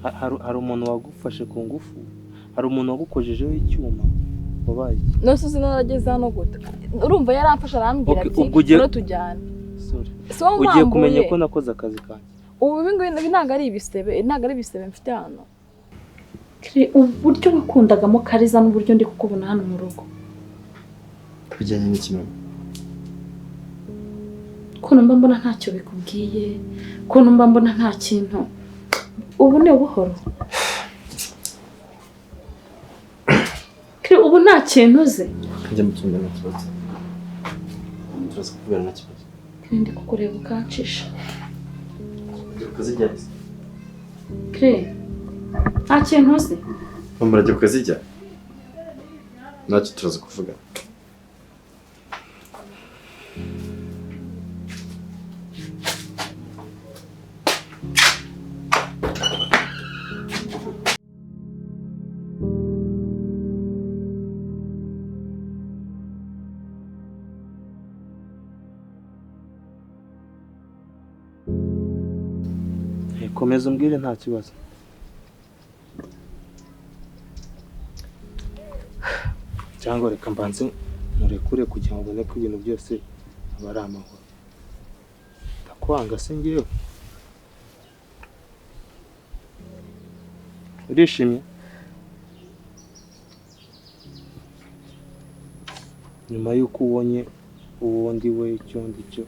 hari umuntu wagufashe ku ngufu, hari umuntu wagukojejeho icyuma wabaye nose sinarageze hano gute urumva yaramfasha arambwira ati no tujyane. Sorry ugiye kumenya ko nakoze akazi kanjye. Ubu bingi ntago ari ibisebe mfite hano. Uburyo wakundagamo Kaliza n'uburyo ndi kukubona hano mu rugo bijyanye n'ikimwe ko numva mbona ntacyo bikubwiye, ko numva mbona nta kintu. Ubu ni ubuhoro. Ubu nta kintu uzi. Njya mu cyumba n'ikibazo. Turaza kuvugana na kibazo. Ndi kukureba ukancisha. Ukazijya. Nta kintu uzi. Murajya ukazijya. Ntacyo turaza kuvugana. Komeza umbwire nta kibazo. Cyangwa reka mbanze murekure kugira ngo ubone ko ibintu byose aba ari amahoro. Ndakwanga se ngewe. Urishimye? Nyuma y'uko ubonye uwundi we icyo ndi cyo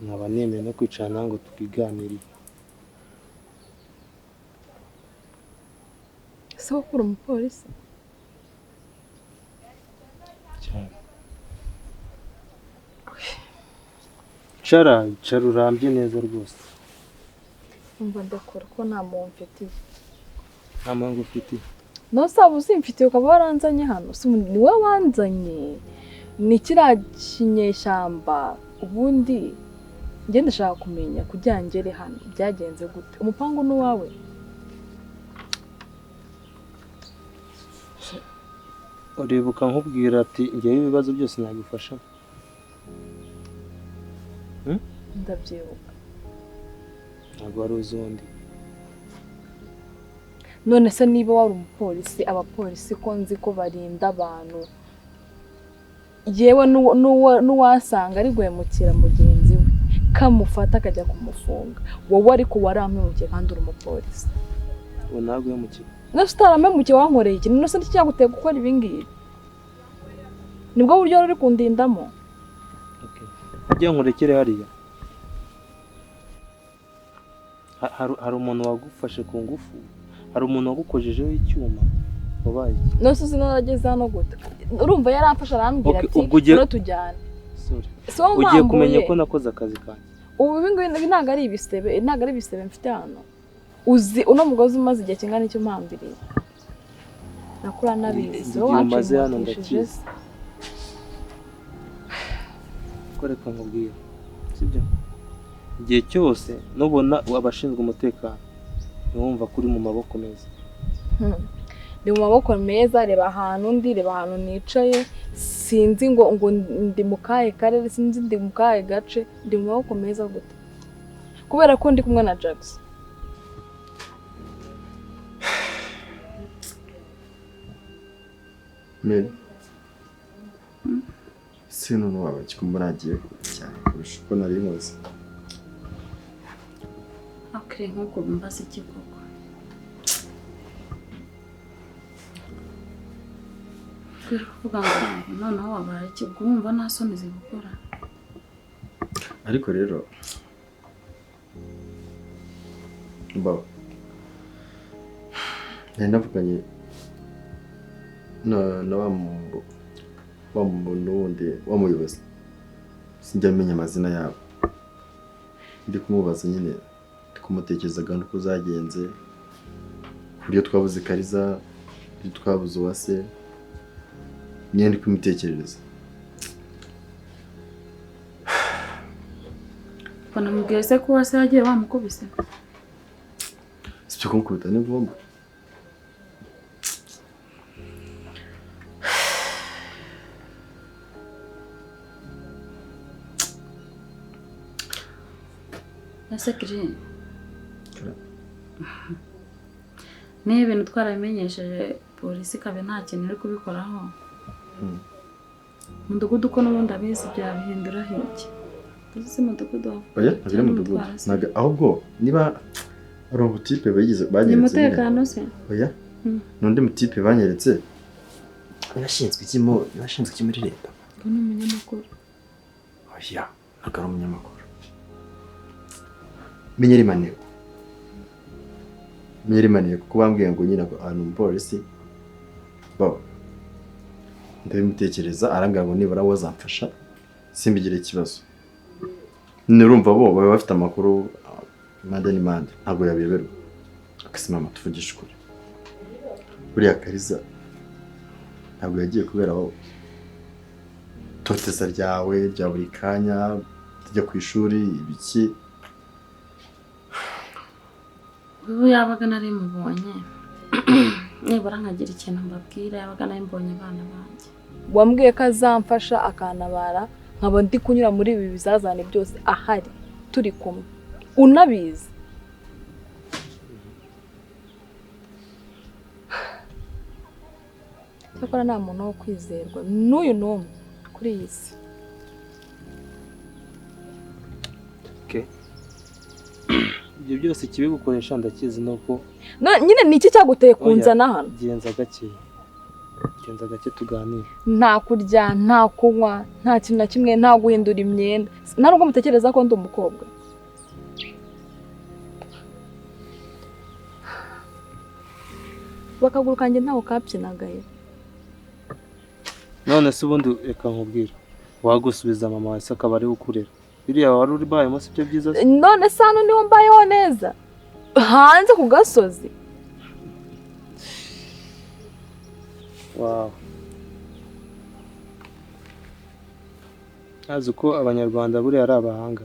nkaba nemeye no kwicara ngo tukiganire. So kuri umupolisi cyane. Cara urambye neza rwose. Umva ndakora ko nta muntu mfitiye. Nta muntu ufitiye? No sabu simfitiye ukaba waranzanye hano. Ni we wanzanye. Ni kiriya kinyeshyamba ubundi njye ndashaka kumenya kugira ngere hano byagenze gute. Umupangu n'uwawe? Uribuka nkubwira ati ngewe ibibazo byose nagufasha? Ndabyibuka. Ntabwo wari uzi undi. None se niba wari umupolisi, abapolisi ko nzi ko barinda abantu, yewe n'uwasanga ari guhemukira mugenzi we kamufata akajya kumufunga, wowe ariko warampemukiye kandi uri umupolisi. Uwo ntabwo yamukiye. Nase utarampemukiye wankoreye iki? None se nticyaguteye gukora ibi ngibi? Nibwo buryo uri kundindamo? Okay. Ujye nkurekere hariya. Hari umuntu wagufashe ku ngufu, hari umuntu wagukojejeho icyuma wabaye. Nose sinarageze hano gute urumva yaramfasha arambwira ati no tujyane. Sorry ugiye kumenya ko nakoze akazi kanjye. Ubu bingi ntago ari ibisebe mfite hano. Uzi uno mugozi umaze igihe kingana icyo mpambiriye. Nakura nabizi wowe waciye hano ndakizi. Koreka nkubwira. Sibyo? Igihe cyose nubona abashinzwe umutekano niwumva kuri mu maboko meza. Ndi mu maboko meza, reba ahantu nicaye, sinzi ngo ndi mu kahe karere, sinzi ndi mu kahe gace, ndi mu maboko meza gute kubera ko ndi kumwe na Jackson. Mary sino n'uwawe kikumburagiye cyane kurusha uko nari nkoze. Okay, nkuko mbaza iki koko? Kuvuga ngo noneho wabaye iki gwumva nta soni zigukora. Ariko rero mbaho navuganye na wa muntu w'umuyobozi, sinjya menya amazina yabo. Ndi kumubaza nyine, ndi kumutekerezaga nuko zagenze, buryo twabuze Kaliza, buryo twabuze Uwase, nyine ndi kumitekerereza. Banamubwiye se ko Uwase yagiye bamukubise? Sibyo kumukubita ni ngombwa. Ese Green niba ibintu twarabimenyesheje polisi ikaba nta kintu iri kubikoraho umudugudu ko n'ubundi abizi byabihindura iki tuzi umudugudu oya ntabwo ari umudugudu ahubwo niba ari ubutipe banyeretse ni umutekano se oya n'undi mutipe banyeretse yashinzwe iki muri leta ngo ni umunyamakuru oya ntabwo ari umunyamakuru Menyerimaniye kuko bambwiye ngo nyine ahantu umupolisi ndabimutekereza arambwira ngo nibura wazamfasha simbigire ikibazo nurumva bo baba bafite amakuru impande n'impande ntabwo yabiberwa akasimama tuvugisha ukuri buriya Kaliza ntabwo yagiye kubera aho toteza ryawe rya buri kanya tujya ku ishuri ibiki ubu yabaga nari mubonye nibura nkagira ikintu mbabwira yabaga nari mbonye abana banjye wambwiye ko azamfasha akantabara nkaba ndi kunyura muri ibi bizazane byose ahari turi kumwe unabizi cyakora nta muntu wo kwizerwa n'uyu n'umwe kuri iyi si ibyo byose kibi gukoresha ndakizi nuko nyine ni iki cyaguteye kunzana hano genza gake tuganire nta kurya nta kunywa nta kintu na kimwe nta guhindura imyenda nta nubwo mutekereza ko ndi umukobwa bakaguru kanjye ntawe kabyinagaye none se ubundi reka nkubwire wagusubiza mama wese akaba ari ukurera biriya wari uri bayemo si byo byiza none se hano niho mbayeho neza hanze ku gasozi wow azi uko abanyarwanda buriya ari abahanga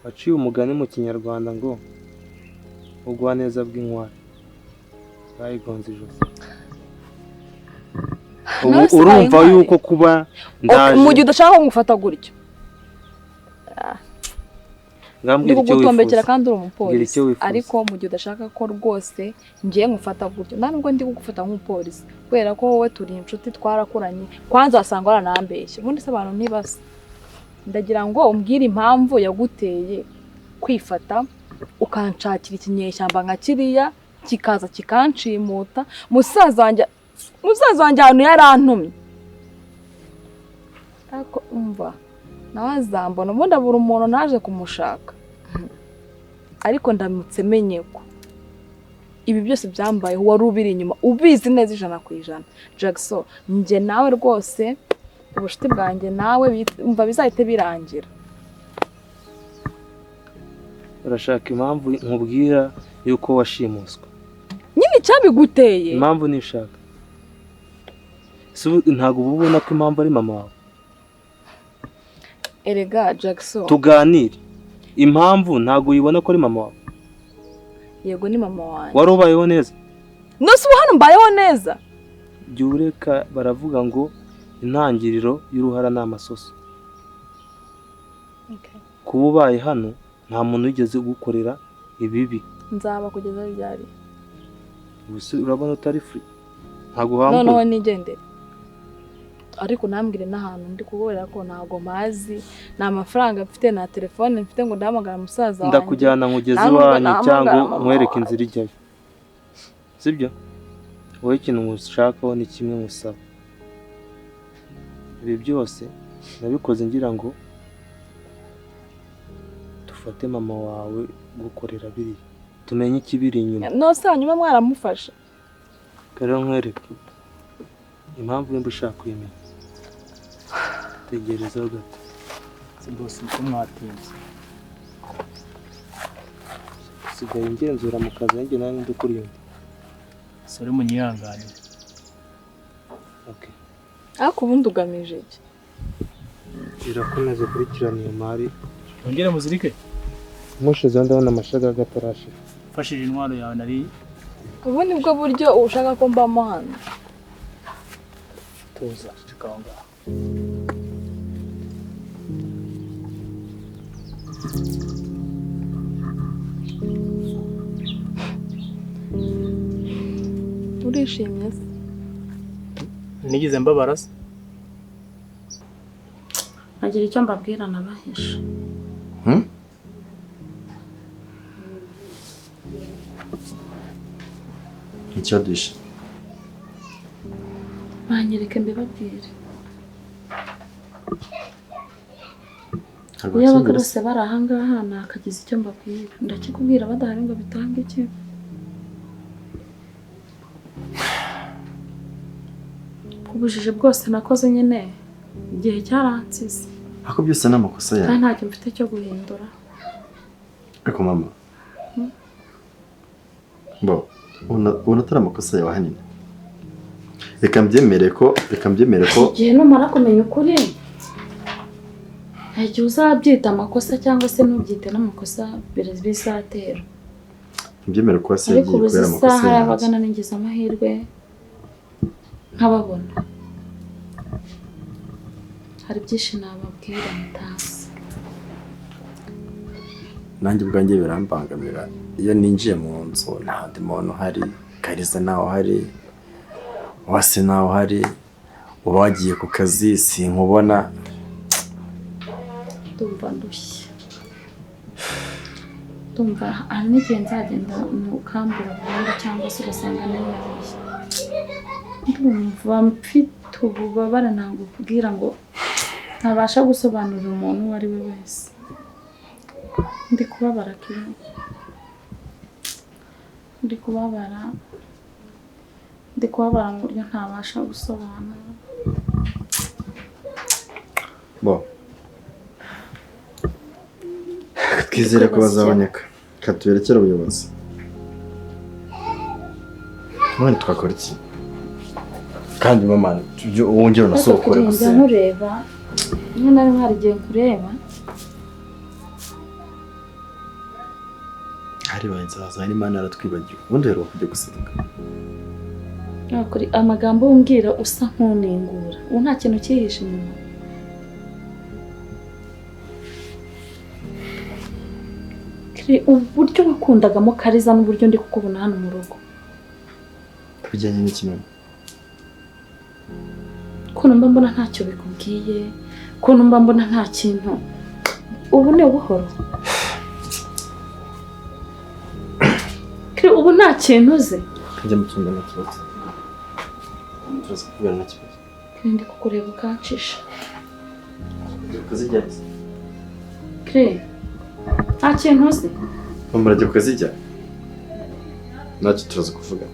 baciye umugani mu kinyarwanda ngo ubugwaneza bw'inkware bayigonze ijosi urumva yuko kuba ndaje mu gihe udashaka kumufata gutyo ndi kugutombekera kandi uri umupolisi ariko mu gihe udashaka ko rwose ngiye ngufata gutyo nta nubwo ndi kugufata nk'umupolisi kubera ko wowe turi inshuti twarakuranye kwanza wasanga waranambeshye ubundi se abantu ntibasa ndagira ngo umbwire impamvu yaguteye kwifata ukanshakira ikinyeshyamba nka kiriya kikaza kikanshimuta musaza wanjye ahantu yarantumye ariko umva nawe azambona ubundi abura umuntu naje kumushaka ariko ndamutse menye ko ibi byose byambayeho wari ubiri inyuma ubizi neza 100% Jackson njye nawe rwose ubushiti bwanjye nawe umva bizahite birangira urashaka impamvu nkubwira yuko washimuswe nyine cyabiguteye impamvu nishaka ntabwo ubona ko impamvu ari mama wawe erega Jackson tuganire impamvu ntabwo uyibona ko ari mama wawe yego ni mama wanjye wari ubayeho neza nose ubu hano mbayeho neza jya ureka baravuga ngo intangiriro y'uruhara ni amasoso kuba ubaye hano nta muntu wigeze gukorera ibibi nzaba kugeza ryari urabona utari free ntabwo uhambuye noneho nigendere ariko nambwire n'ahantu ndi kubera ko ntago mazi nta mafaranga mfite na telefone mfite ngo ndahamagara musaza wanjye ndakujyana nkugeze iwanyu cyangwa nkwereke inzira ijyayo sibyo wowe ikintu mushakaho ni kimwe musaba ibi byose nabikoze ngira ngo dufate mama wawe gukorera biriya tumenye ikibiri inyuma nose hanyuma mwaramufasha rero nkwereke impamvu nimba ushaka kuyimenya tegerezaho gato si bose uko mwatinze sigaye ngenzura mu kazi nanjye nawe ndi kuri yumva sore munyihanganire okay ariko ubundi ugamije iki birakomeza kurikirana iyo mari ongera muzirike mushize ndabona amashagaga atarashi fashije intwaro yawe nari ubu nibwo buryo ushaka ko mbamo hano tuza tukanga urishimye se? Nigeze mbabara se? Nagira icyo mbabwira nabahisha. Icyo dushe. Banyereke mbibabwire. Iyo abagabo bose bari ahangaha nakagize icyo mbabwira. Ndakikubwira badahari ngo bitange iki. Ubujije bwose nakoze nyine igihe cyaransize. Ako byose n'amakosa yawe. Kandi ntacyo mfite cyo guhindura. Ariko mama. Bo, unatara amakosa yawe hanini. Reka mbyemere ko igihe numara kumenya ukuri igihe uzabyita amakosa cyangwa se ntubyite n'amakosa bizatera. Mbyemere ko wasigiye kubera amakosa. Ariko ubu yabagana ningize amahirwe nkababona. Hari byinshi nababwira mutazi. Nanjye ubwanjye birambangamira iyo ninjiye mu nzu nta ndi muntu hari, Kaliza naho hari, wase naho hari, uba wagiye ku kazi sinkubona. Ndumva ndushye. Ndumva hari n'igihe nzagenda mu kambura Rwanda cyangwa se ugasanga niyarushye. Ndumva mfite ububabare ntabwo kubwira ngo ntabasha gusobanurira umuntu uwo ari we wese. Ndi kubabara kiri. Ndi kubabara mu buryo ntabasha gusobanura. Bo. Twizere ko bazaboneka. Katuberekera ubuyobozi. None twakora iki? Kandi mama wongera unasokore gusa. Nkureba. Nyine nari hari igihe nkureba. Hari banzaza n'Imana aratwibagiwe. Ubundi rero kujya gusenga. Kuri amagambo umbwira usa nkuningura. Ubu nta kintu cyihishe inyuma. Uburyo wakundagamo Kaliza n'uburyo ndi kukubona hano mu rugo. Bijyanye n'ikimwe. Ko numva mbona ntacyo bikubwiye, ko numva mbona nta kintu. Ubu ni ubuhoro. Ubu nta kintu uzi. Njya mutumba na kibazo. Turaza kubera na kibazo. Ndi kukureba ukancisha. Kuzijya. Nta kintu uzi. Murajya kuzijya. Nacyo turaza kuvuga.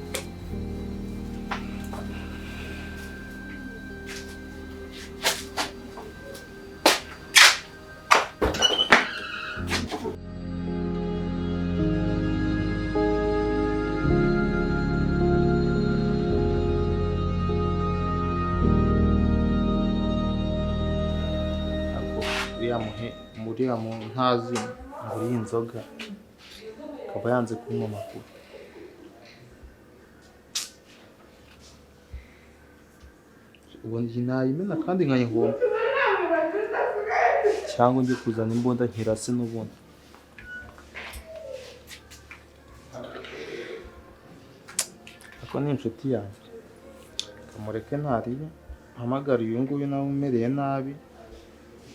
Muriya mu ntazi ngo iyi nzoga akaba yanze kunywa amakuru. Ubu njye nayimena kandi nkayihomba cyangwa njye kuzana imbunda nkirase n'ubundi. Ako ni inshuti yanjye, kamureke ntariye mpamagara uyu nguyu nawe umereye nabi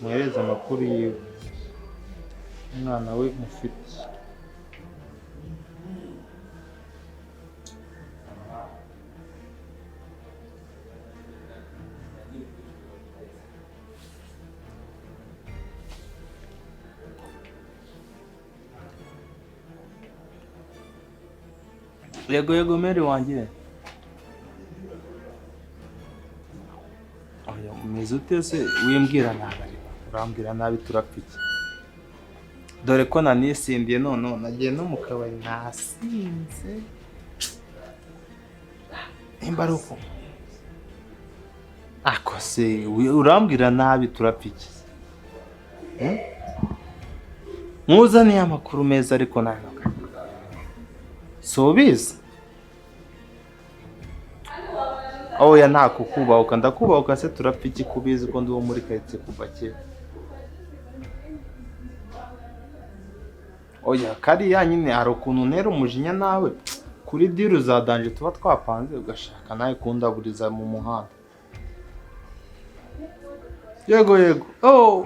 muhereze amakuru yiwe umwana we mufite. Yego meri wanjye. Oya umeze ute se wimbwira nabi? Urambwira nabi turapfike. Dore ko nanisimbiye none nagiye no mu kabari nasinze. Imbaruko. Ako se urambwira nabi turapfike. Muzaniye amakuru meza ariko nanoka. Sobiza. Oya nta kukubahuka ndakubahuka se turapfiki kubizi ko ndi wo muri kayitse kuva kera. Oya kariya nyine hari ukuntu ntera umujinya nawe kuri diru za danje tuba twapanze ugashaka nawe kundaburiza mu muhanda. Yego yego. Oh,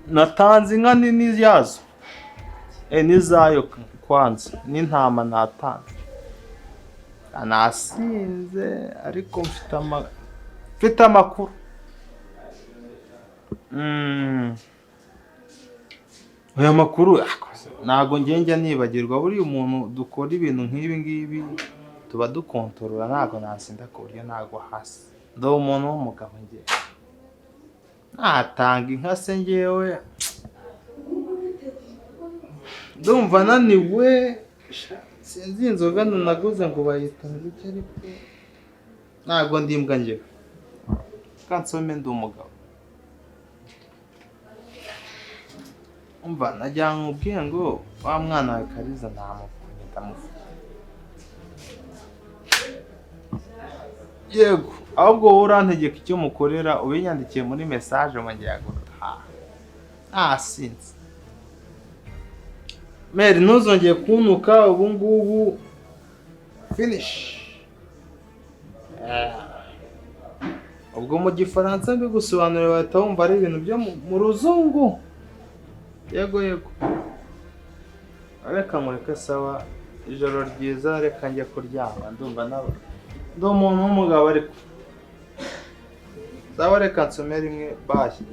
natanze inka nini yazo. Nizayo kwanza n'intama natanze. Nasinze ariko mfite amakuru. Aya makuru ntago njya nibagirwa buri umuntu dukora ibintu nk'ibi ngibi tuba dukontorora ntago nasinda ku buryo ntago hasi. Ndo umuntu w'umugabo ngiye natanga inka se ngewe ndumva naniwe sinzi inzoga naguze ngo bayita ngiki ariko ntago ndimbwa ngewe kansome ndi umugabo. Umva najya nkubwiye ngo wa mwana wa Kaliza ntamufunye ndamufunye. Yego ahubwo wowe urantegeka icyo mukorera ubinyandikiye muri message ngira ngo sinzi. Meri ntuzongeye kuntuka ubu ngubu finish. Ubwo mu gifaransa mbigusobanurira bahita wumva ari ibintu byo mu ruzungu. Yego yego. Reka mureke sawa ijoro ryiza reka njye kuryama ndumva nawe. Ndo umuntu w'umugabo ariko. Sawa reka nsomere imwe bashye.